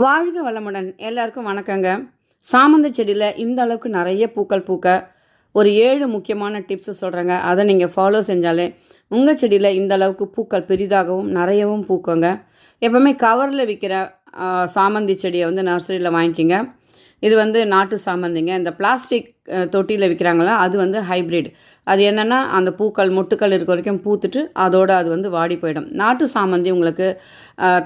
வாழ்க வளமுடன். எல்லாருக்கும் வணக்கங்க. சாமந்தி செடியில் இந்த அளவுக்கு நிறைய பூக்கள் பூக்க ஒரு 7 முக்கியமான டிப்ஸ் சொல்கிறேங்க. அதை நீங்கள் ஃபாலோ செஞ்சாலே உங்கள் செடியில் இந்த அளவுக்கு பூக்கள் பெரிதாகவும் நிறையவும் பூக்குங்க. எப்போவுமே கவரில் விற்கிற சாமந்தி செடியை வந்து நர்சரியில் வாங்கிக்கிங்க. இது வந்து நாட்டு சாமந்திங்க. இந்த பிளாஸ்டிக் தொட்டியில் விற்கிறாங்களா, அது வந்து ஹைப்ரிட். அது என்னென்னா அந்த பூக்கள் மொட்டுக்கள் இருக்க வரைக்கும் பூத்துட்டு அதோடு அது வந்து வாடி போயிடும். நாட்டு சாமந்தி உங்களுக்கு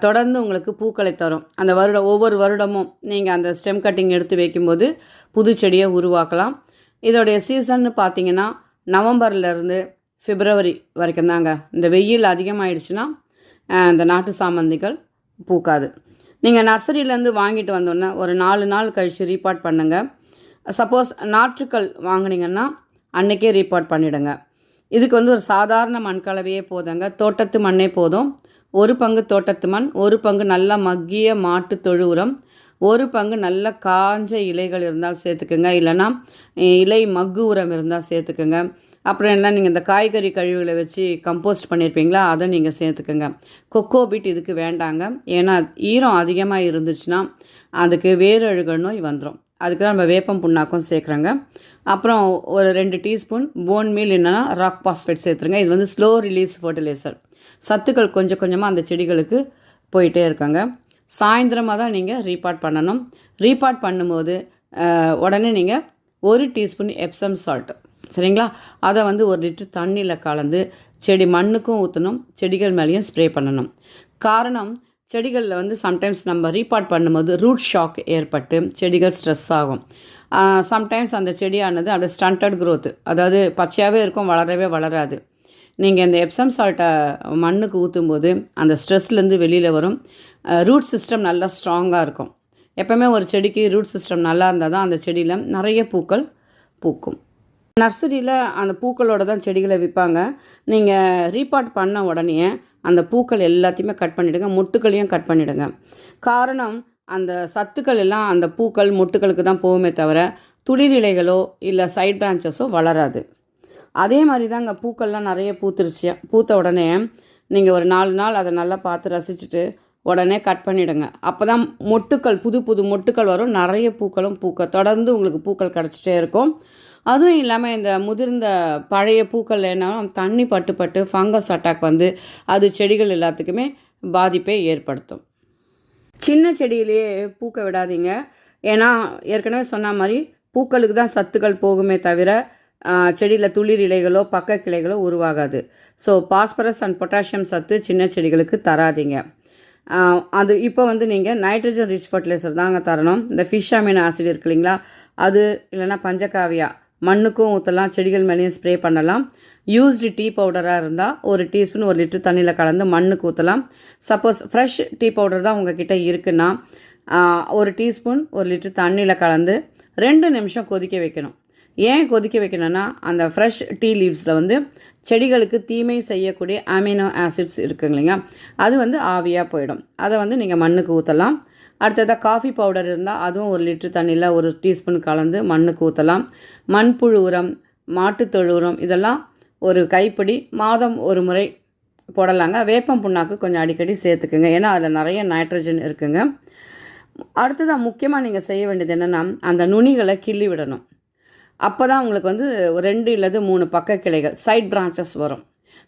தொடர்ந்து உங்களுக்கு பூக்களை தரும். அந்த ஒவ்வொரு வருடமும் நீங்கள் அந்த ஸ்டெம் கட்டிங் எடுத்து வைக்கும்போது புது செடியை உருவாக்கலாம். இதோடைய சீசன்னு பார்த்தீங்கன்னா நவம்பர்லேருந்து பிப்ரவரி வரைக்கும் தாங்க. இந்த வெயில் அதிகமாகிடுச்சுன்னா இந்த நாட்டு சாமந்திகள் பூக்காது. நீங்கள் நர்சரியிலேருந்து வாங்கிட்டு வந்தோன்னே ஒரு 4 நாள் கழித்து ரீபாட் பண்ணுங்கள். சப்போஸ் நாற்றுக்கள் வாங்கினீங்கன்னா அன்றைக்கே ரீபாட் பண்ணிவிடுங்க. இதுக்கு வந்து ஒரு சாதாரண மண் கலவையே போதுங்க. தோட்டத்து மண்ணே போதும். 1 பங்கு தோட்டத்து மண், 1 பங்கு நல்லா மக்கிய மாட்டு தொழு உரம், 1 பங்கு நல்ல காஞ்ச இலைகள் இருந்தால் சேர்த்துக்குங்க. இல்லைன்னா இலை மக்கு உரம் இருந்தால் சேர்த்துக்குங்க. அப்புறம் எல்லாம் நீங்கள் இந்த காய்கறி கழிவுகளை வச்சு கம்போஸ்ட் பண்ணியிருப்பீங்களா, அதை நீங்கள் சேர்த்துக்குங்க. கொக்கோ பீட் இதுக்கு வேண்டாங்க. ஏன்னா ஈரம் அதிகமாக இருந்துச்சுன்னா அதுக்கு வேரழுகல் நோய் வந்துடும். அதுக்கு தான் நம்ம வேப்பம் புண்ணாக்கும் சேர்க்குறோங்க. அப்புறம் ஒரு 2 டீஸ்பூன் போன் மீல், என்னென்னா ராக் பாஸ்பேட் சேர்த்துருங்க. இது வந்து ஸ்லோ ரிலீஸ் ஃபர்டிலைசர். சத்துக்கள் கொஞ்சம் கொஞ்சமாக அந்த செடிகளுக்கு போயிட்டே இருக்காங்க. சாயந்தரமாக தான் நீங்கள் ரீபாட் பண்ணணும். ரீபாட் பண்ணும்போது உடனே நீங்கள் 1 டீஸ்பூன் எப்சம் சால்ட், சரிங்களா, அதை வந்து 1 லிட்டர் தண்ணியில் கலந்து செடி மண்ணுக்கும் ஊற்றணும், செடிகள் மேலேயும் ஸ்ப்ரே பண்ணணும். காரணம், செடிகளில் வந்து சம்டைம்ஸ் நம்ம ரீபாட் பண்ணும்போது ரூட் ஷாக் ஏற்பட்டு செடிகள் ஸ்ட்ரெஸ் ஆகும். சம்டைம்ஸ் அந்த செடியானது அப்படியே ஸ்டண்டட் க்ரோத், அதாவது பச்சையாகவே இருக்கும், வளரவே வளராது. நீங்கள் இந்த எப்சம் சால்ட்டை மண்ணுக்கு ஊற்றும்போது அந்த ஸ்ட்ரெஸ்லேருந்து வெளியில் வரும். ரூட் சிஸ்டம் நல்லா ஸ்ட்ராங்காக இருக்கும். எப்போவுமே ஒரு செடிக்கு ரூட் சிஸ்டம் நல்லா இருந்தால் தான் அந்த செடியில் நிறைய பூக்கள் பூக்கும். நர்சரியில் அந்த பூக்களோட தான் செடிகளை விற்பாங்க. நீங்கள் ரீபாட் பண்ண உடனே அந்த பூக்கள் எல்லாத்தையுமே கட் பண்ணிவிடுங்க, மொட்டுக்களையும் கட் பண்ணிவிடுங்க. காரணம், அந்த சத்துக்கள் எல்லாம் அந்த பூக்கள் மொட்டுக்களுக்கு தான் போகுமே தவிர துளிர் இலைகளோ இல்லை சைட் பிரான்ச்சஸோ வளராது. அதே மாதிரி தான் அங்கே பூக்கள்லாம் நிறைய பூத்துருச்சு. பூத்த உடனே நீங்கள் ஒரு 4 நாள் அதை நல்லா பார்த்து ரசிச்சுட்டு உடனே கட் பண்ணிவிடுங்க. அப்போ தான் மொட்டுக்கள், புது புது மொட்டுக்கள் வரும், நிறைய பூக்களும் பூக்க தொடர்ந்து உங்களுக்கு பூக்கள் கிடச்சிட்டே இருக்கும். அதுவும் இல்லாமல் இந்த முதிர்ந்த பழைய பூக்கள் என்ன தண்ணி பட்டு பட்டு ஃபங்கஸ் அட்டாக் வந்து அது செடிகள் எல்லாத்துக்குமே பாதிப்பை ஏற்படுத்தும். சின்ன செடியிலேயே பூக்க விடாதீங்க. ஏன்னா ஏற்கனவே சொன்ன மாதிரி பூக்களுக்கு தான் சத்துக்கள் போகுமே தவிர செடியில் துளிர் இலைகளோ பக்க கிளைகளோ உருவாகாது. ஸோ பாஸ்பரஸ் அண்ட் பொட்டாசியம் சத்து சின்ன செடிகளுக்கு தராதிங்க. அது இப்போ வந்து நீங்கள் நைட்ரஜன் ரிச் ஃபர்டிலைசர் தாங்க தரணும். இந்த ஃபிஷ் அமினோ ஆசிட் இருக்கு இல்லைங்களா, அது இல்லைன்னா பஞ்சகாவியா மண்ணுக்கும் ஊற்றலாம், செடிகள் மேலேயும் ஸ்ப்ரே பண்ணலாம். யூஸ்டு டீ பவுடராக இருந்தால் 1 டீஸ்பூன் 1 லிட்டர் தண்ணியில் கலந்து மண்ணுக்கு ஊற்றலாம். சப்போஸ் ஃப்ரெஷ் டீ பவுடர் தான் உங்ககிட்ட இருக்குன்னா 1 டீஸ்பூன் 1 லிட்டர் தண்ணியில் கலந்து 2 நிமிஷம் கொதிக்க வைக்கணும். ஏன் கொதிக்க வைக்கணும்னா அந்த ஃப்ரெஷ் டீ லீவ்ஸில் வந்து செடிகளுக்கு தீமை செய்யக்கூடிய அமினோ ஆசிட்ஸ் இருக்குங்க இல்லைங்க, அது வந்து ஆவியாக போயிடும். அதை வந்து நீங்கள் மண்ணுக்கு ஊற்றலாம். அடுத்ததாக காஃபி பவுடர் இருந்தால் அதுவும் 1 லிட்டர் தண்ணியில் 1 டீஸ்பூன் கலந்து மண்ணுக்கு ஊற்றலாம். மண்புழு உரம், மாட்டுத்தொழு உரம் இதெல்லாம் ஒரு கைப்பிடி மாதம் ஒரு முறை போடலாங்க. வேப்பம் புண்ணாக்கு கொஞ்சம் அடிக்கடி சேர்த்துக்குங்க, ஏன்னா அதில் நிறைய நைட்ரஜன் இருக்குங்க. அடுத்ததாக முக்கியமாக நீங்கள் செய்ய வேண்டியது என்னென்னா அந்த நுனிகளை கிள்ளி விடணும். அப்போ தான் உங்களுக்கு வந்து 2 இல்லது 3 பக்க கிளைகள் சைட் பிரான்ச்சஸ் வரும்.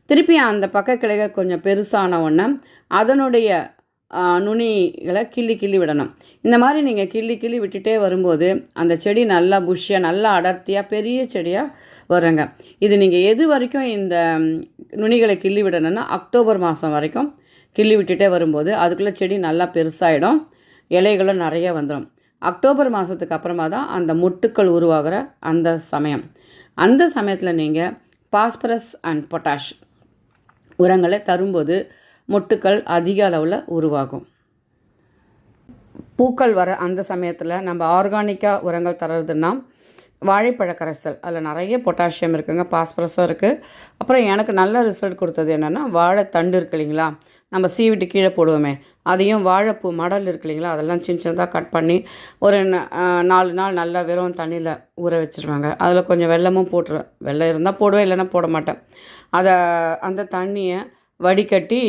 திருப்பி அந்த பக்க கிளைகள் கொஞ்சம் பெருசான உடனே அதனுடைய நுனிகளை கிள்ளி விடணும். இந்த மாதிரி நீங்கள் கிள்ளி விட்டுட்டே வரும்போது அந்த செடி நல்லா புஷ்ஷியாக நல்லா அடர்த்தியாக பெரிய செடியாக வருங்க. இது நீங்கள் எது வரைக்கும் இந்த நுனிகளை கிள்ளி விடணும்னா அக்டோபர் மாதம் வரைக்கும் கிள்ளி விட்டுட்டே வரும்போது அதுக்குள்ளே செடி நல்லா பெருசாகிடும், இலைகளும் நிறைய வந்துடும். அக்டோபர் மாதத்துக்கு அப்புறமா தான் அந்த மொட்டுக்கள் உருவாகிற அந்த சமயம். அந்த சமயத்தில் நீங்கள் பாஸ்பரஸ் அண்ட் பொட்டாஷ் உரங்களை தரும்போது மொட்டுக்கள் அதிக அளவில் உருவாகும். பூக்கள் வர அந்த சமயத்தில் நம்ம ஆர்கானிக்காக உரங்கள் தர்றதுன்னா வாழைப்பழ கரைசல், அதில் நிறைய பொட்டாசியம் இருக்குங்க, பாஸ்பரஸும் இருக்குது. அப்புறம் எனக்கு நல்ல ரிசல்ட் கொடுத்தது என்னென்னா வாழைத்தண்டு இருக்கு இல்லைங்களா, நம்ம சீவிட்டு கீழே போடுவோமே, அதையும் வாழைப்பூ மடல் இருக்கு இல்லைங்களா, அதெல்லாம் சின்னதாக கட் பண்ணி ஒரு 4 நாள் நல்லா வெறும் தண்ணியில் ஊற வச்சுருவாங்க. அதில் கொஞ்சம் வெல்லமும் போட்டுருவேன். வெல்லம் இருந்தால் போடுவேன், இல்லைன்னா போட மாட்டேன். அந்த தண்ணியை வடிகட்டி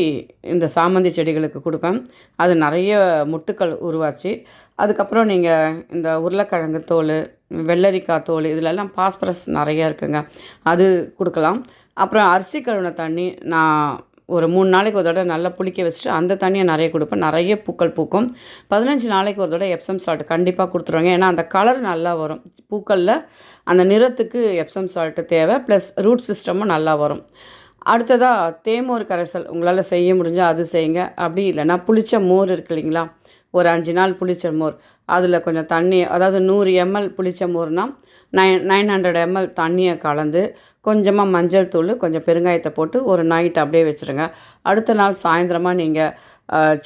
இந்த சாமந்தி செடிகளுக்கு கொடுப்பேன். அது நிறைய மொட்டுக்கள் உருவாச்சு. அதுக்கப்புறம் நீங்கள் இந்த உருளைக்கிழங்கு தோல், வெள்ளரிக்காய் தோல் இதிலெல்லாம் பாஸ்பரஸ் நிறையா இருக்குங்க, அது கொடுக்கலாம். அப்புறம் அரிசி கழுவின தண்ணி நான் ஒரு 3 நாளைக்கு ஒரு தடவை நல்லா புளிக்க வச்சுட்டு அந்த தண்ணியை நிறைய கொடுப்பேன். நிறைய பூக்கள் பூக்கும். 15 நாளைக்கு ஒரு தடவை எப்சம் சால்ட் கண்டிப்பாக கொடுத்துருவாங்க. ஏன்னா அந்த கலர் நல்லா வரும் பூக்களில், அந்த நிறத்துக்கு எப்சம் சால்ட்டு தேவை. ப்ளஸ் ரூட் சிஸ்டமும் நல்லா வரும். அடுத்ததாக தேமோர் கரைசல் உங்களால் செய்ய முடிஞ்சால் அது செய்யுங்க. அப்படி இல்லைன்னா புளிச்ச மோர் இருக்கு இல்லைங்களா, ஒரு 5 நாள் புளிச்ச மோர், அதில் கொஞ்சம் தண்ணி, அதாவது 100 ml புளிச்ச மோர்னால் 900 ml தண்ணியை கலந்து கொஞ்சமாக மஞ்சள் தூள், கொஞ்சம் பெருங்காயத்தை போட்டு ஒரு நைட் அப்படியே வச்சுருங்க. அடுத்த நாள் சாயந்தரமாக நீங்கள்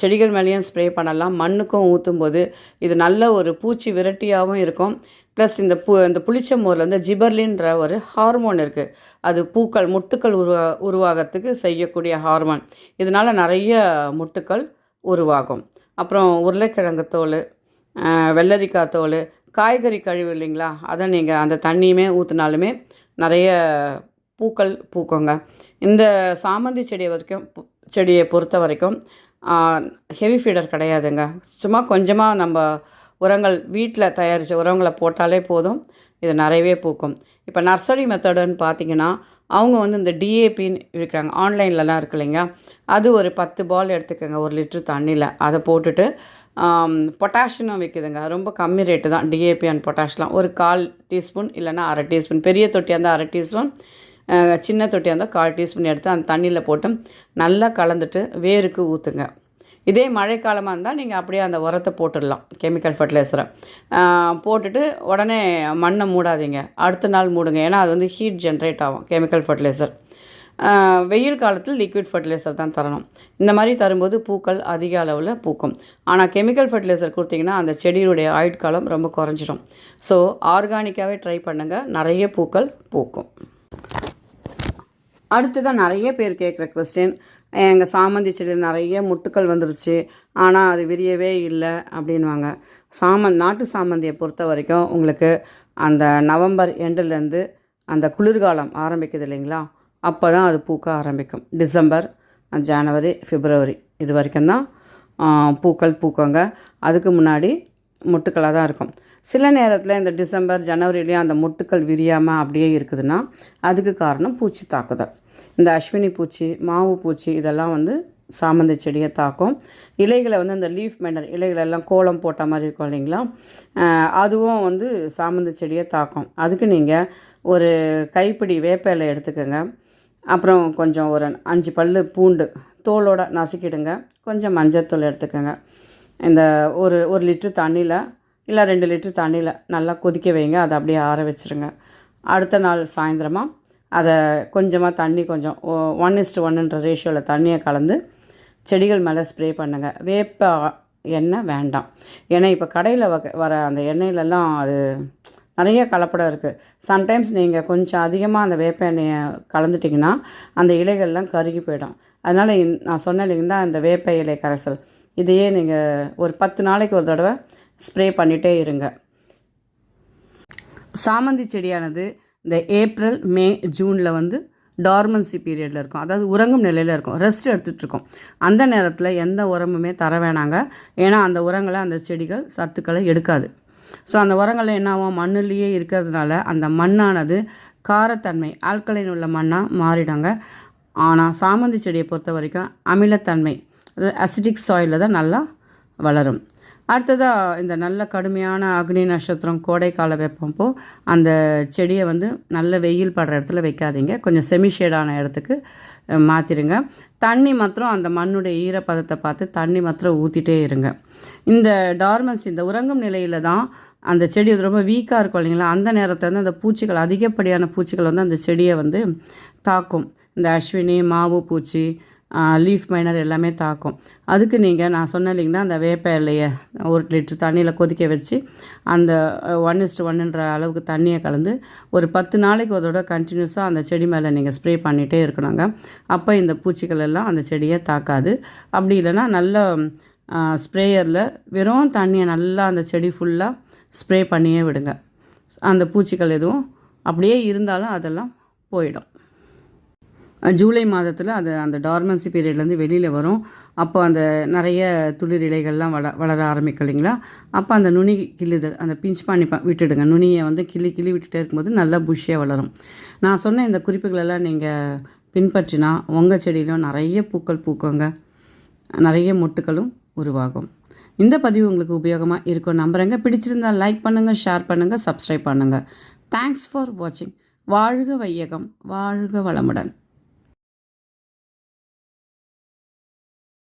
செடிகள் மேலேயும் ஸ்ப்ரே பண்ணலாம். மண்ணுக்கும் ஊற்றும்போது இது நல்ல ஒரு பூச்சி விரட்டியாகவும் இருக்கும். ப்ளஸ் இந்த புளிச்ச மோரில் வந்து ஜிபர்லின்ற ஒரு ஹார்மோன் இருக்குது. அது பூக்கள் மொட்டுக்கள் உருவாகிறதுக்கு செய்யக்கூடிய ஹார்மோன். இதனால் நிறைய மொட்டுக்கள் உருவாகும். அப்புறம் உருளைக்கிழங்கு தோல், வெள்ளரிக்காய் தோல், காய்கறி கழிவு இல்லைங்களா, அதை நீங்கள் அந்த தண்ணியுமே ஊற்றினாலுமே நிறைய பூக்கள் பூக்குங்க. இந்த சாமந்தி செடியை பொறுத்த வரைக்கும் ஹெவி ஃபீடர் கிடையாதுங்க. சும்மா கொஞ்சமாக நம்ம உரங்கள் வீட்டில் தயாரித்த உரங்களை போட்டாலே போதும், இது நிறையவே பூக்கும். இப்போ நர்சரி மெத்தடுன்னு பார்த்தீங்கன்னா அவங்க வந்து இந்த டிஏபின்னு இருக்காங்க, ஆன்லைன்லலாம் இருக்கு இல்லைங்க, அது ஒரு 10 பால் எடுத்துக்கோங்க 1 லிட்டர் தண்ணியில். அதை போட்டுட்டு பொட்டாஷியம் விற்குதுங்க, ரொம்ப கம்மி ரேட்டு தான். டிஏபி அண்ட் பொட்டாஷ்லாம் ஒரு 1/4 டீஸ்பூன் இல்லைன்னா 1/2 டீஸ்பூன், பெரிய தொட்டியாக இருந்தால் 1/2 டீஸ்பூன், சின்ன தொட்டியாக இருந்தால் 1/4 டீஸ்பூன் எடுத்து அந்த தண்ணியில் போட்டு நல்லா கலந்துட்டு வேருக்கு ஊற்றுங்க. இதே மழைக்காலமாக இருந்தால் நீங்கள் அப்படியே அந்த உரத்தை போட்டுடலாம், கெமிக்கல் ஃபர்டிலைசரை போட்டுட்டு உடனே மண்ணை மூடாதீங்க, அடுத்த நாள் மூடுங்க. ஏன்னா அது வந்து ஹீட் ஜென்ரேட் ஆகும் கெமிக்கல் ஃபர்டிலைசர். வெயில் காலத்தில் லிக்விட் ஃபர்டிலைசர் தான் தரணும். இந்த மாதிரி தரும்போது பூக்கள் அதிக அளவில் பூக்கும். ஆனால் கெமிக்கல் ஃபர்டிலைசர் கொடுத்தீங்கன்னா அந்த செடியுடைய ஆயுட்காலம் ரொம்ப குறைஞ்சிடும். ஸோ ஆர்கானிக்காகவே ட்ரை பண்ணுங்கள், நிறைய பூக்கள் பூக்கும். அடுத்ததான் நிறைய பேர் கேட்குற கொஸ்டின், எங்கள் சாமந்தி செடியில் நிறைய முட்டுக்கள் வந்துருச்சு ஆனால் அது விரியவே இல்லை அப்படின்வாங்க. நாட்டு சாமந்தியை பொறுத்த வரைக்கும் உங்களுக்கு அந்த நவம்பர் எண்டுலேருந்து அந்த குளிர்காலம் ஆரம்பிக்குது இல்லைங்களா, அப்போ தான் அது பூக்க ஆரம்பிக்கும். டிசம்பர், ஜனவரி, பிப்ரவரி இது வரைக்கும் தான் பூக்கள் பூக்குங்க. அதுக்கு முன்னாடி முட்டுக்களாக தான் இருக்கும். சில நேரத்தில் இந்த டிசம்பர், ஜனவரிலேயும் அந்த முட்டுக்கள் விரியாமல் அப்படியே இருக்குதுன்னா அதுக்கு காரணம் பூச்சி தாக்குதல். இந்த அஸ்வினி பூச்சி, மாவு பூச்சி இதெல்லாம் வந்து சாமந்தி செடியை தாக்கும். இலைகளை வந்து அந்த லீஃப் மைனர் இலைகளெல்லாம் கோலம் போட்ட மாதிரி இருக்கும் இல்லைங்களா, அதுவும் வந்து சாமந்தி செடியை தாக்கும். அதுக்கு நீங்கள் ஒரு கைப்பிடி வேப்ப இலை எடுத்துக்கோங்க. அப்புறம் கொஞ்சம் ஒரு 5 பல் பூண்டு தோலோடு நசுக்கிடுங்க. கொஞ்சம் மஞ்சத்தூள் எடுத்துக்கோங்க. இந்த ஒரு லிட்டர் தண்ணியில் இல்லை 2 லிட்டர் தண்ணியில் நல்லா கொதிக்க வைங்க. அதை அப்படியே ஆற வச்சுருங்க. அடுத்த நாள் சாயந்தரமாக அதை கொஞ்சமாக தண்ணி, கொஞ்சம் 1:1 ரேஷியோவில் தண்ணியை கலந்து செடிகள் மேலே ஸ்ப்ரே பண்ணுங்கள். வேப்ப எண்ணெய் வேண்டாம், ஏன்னா இப்போ கடையில் வர அந்த எண்ணெயிலெல்லாம் அது நிறைய கலப்படம் இருக்குது. சம்டைம்ஸ் நீங்கள் கொஞ்சம் அதிகமாக அந்த வேப்ப எண்ணெயை கலந்துட்டிங்கன்னா அந்த இலைகள்லாம் கருகி போயிடும். அதனால் நான் சொன்னேன் இல்லைங்களா, இந்த வேப்ப இலை கரைசல், இதையே நீங்கள் ஒரு 10 நாளைக்கு ஒரு தடவை ஸ்ப்ரே பண்ணிகிட்டே இருங்க. சாமந்தி செடியானது இந்த ஏப்ரல், மே, ஜூனில் வந்து டார்மன்சி பீரியடில் இருக்கும், அதாவது உறங்கும் நிலையில் இருக்கும், ரெஸ்ட் எடுத்துகிட்ருக்கோம். அந்த நேரத்தில் எந்த உரமுமே தர வேணாங்க. ஏன்னா அந்த உரங்களை அந்த செடிகள் சத்துக்களை எடுக்காது. ஸோ அந்த உரங்கள் என்ன ஆகும், மண்ணிலேயே இருக்கிறதுனால அந்த மண்ணானது காரத்தன்மை, ஆல்கலைன் உள்ள மண்ணாக மாறிடுங்க. ஆனால் சாமந்தி செடியை பொறுத்த வரைக்கும் அமிலத்தன்மை, அதாவது அசிடிக் சாயிலில் தான் நல்லா வளரும். அடுத்ததாக இந்த நல்ல கடுமையான அக்னி நட்சத்திரம், கோடைக்கால வெப்பப்போ அந்த செடியை வந்து நல்ல வெயில் படுற இடத்துல வைக்காதீங்க, கொஞ்சம் செமிஷேடான இடத்துக்கு மாற்றிடுங்க. தண்ணி மாத்திரம் அந்த மண்ணுடைய ஈரப்பதத்தை பார்த்து தண்ணி மாத்திரம் ஊற்றிட்டே இருங்க. இந்த டார்மன்சி, இந்த உறங்கும் நிலையில் தான் அந்த செடி ரொம்ப வீக்காக இருக்கும் இல்லைங்களா, அந்த நேரத்தில் வந்து அந்த பூச்சிகள், அதிகப்படியான பூச்சிகள் வந்து அந்த செடியை வந்து தாக்கும். இந்த அஸ்வினி, மாவு பூச்சி, லீஃப் மைனர் எல்லாமே தாக்கும். அதுக்கு நீங்கள் நான் சொன்னேன் இல்லைங்கன்னா, அந்த வேப்ப இலையை 1 லிட்டர் தண்ணியில் கொதிக்க வச்சு அந்த 1:1 அளவுக்கு தண்ணியை கலந்து ஒரு 10 நாளைக்கு ஒரு தடவை கண்டினியூஸாக அந்த செடி மேலே நீங்கள் ஸ்ப்ரே பண்ணிகிட்டே இருக்கணுங்க. அப்போ இந்த பூச்சிகள் எல்லாம் அந்த செடியை தாக்காது. அப்படி இல்லைன்னா நல்ல ஸ்ப்ரேயரில் வெறும் தண்ணியை நல்லா அந்த செடி ஃபுல்லாக ஸ்ப்ரே பண்ணியே விடுங்க. அந்த பூச்சிகள் எதுவும் அப்படியே இருந்தாலும் அதெல்லாம் போயிடும். ஜூலை மாதத்தில் அது அந்த டார்மன்சி பீரியட்லேருந்து வெளியில் வரும். அப்போ அந்த நிறைய துளிர் இலைகள்லாம் வளர ஆரம்பிக்கும் இல்லைங்களா? அப்போ அந்த நுனி கிள்ளுதல், அந்த பிஞ்ச் பண்ணி விட்டுடுங்க. நுனியை வந்து கிள்ளி கிள்ளி விட்டுட்டே இருக்கும்போது நல்லா புஷ்ஷியாக வளரும். நான் சொன்ன இந்த குறிப்புகளெல்லாம் நீங்கள் பின்பற்றினா உங்கள் செடியிலும் நிறைய பூக்கள் பூக்குங்க, நிறைய மொட்டுக்களும் உருவாகும். இந்த பதிவு உங்களுக்கு உபயோகமாக இருக்கும் நம்புகிறேங்க. பிடிச்சிருந்தால் லைக் பண்ணுங்கள், ஷேர் பண்ணுங்கள், சப்ஸ்கிரைப் பண்ணுங்கள். தேங்க்ஸ் ஃபார் வாட்சிங். வாழ்க வையகம், வாழ்க வளமுடன்.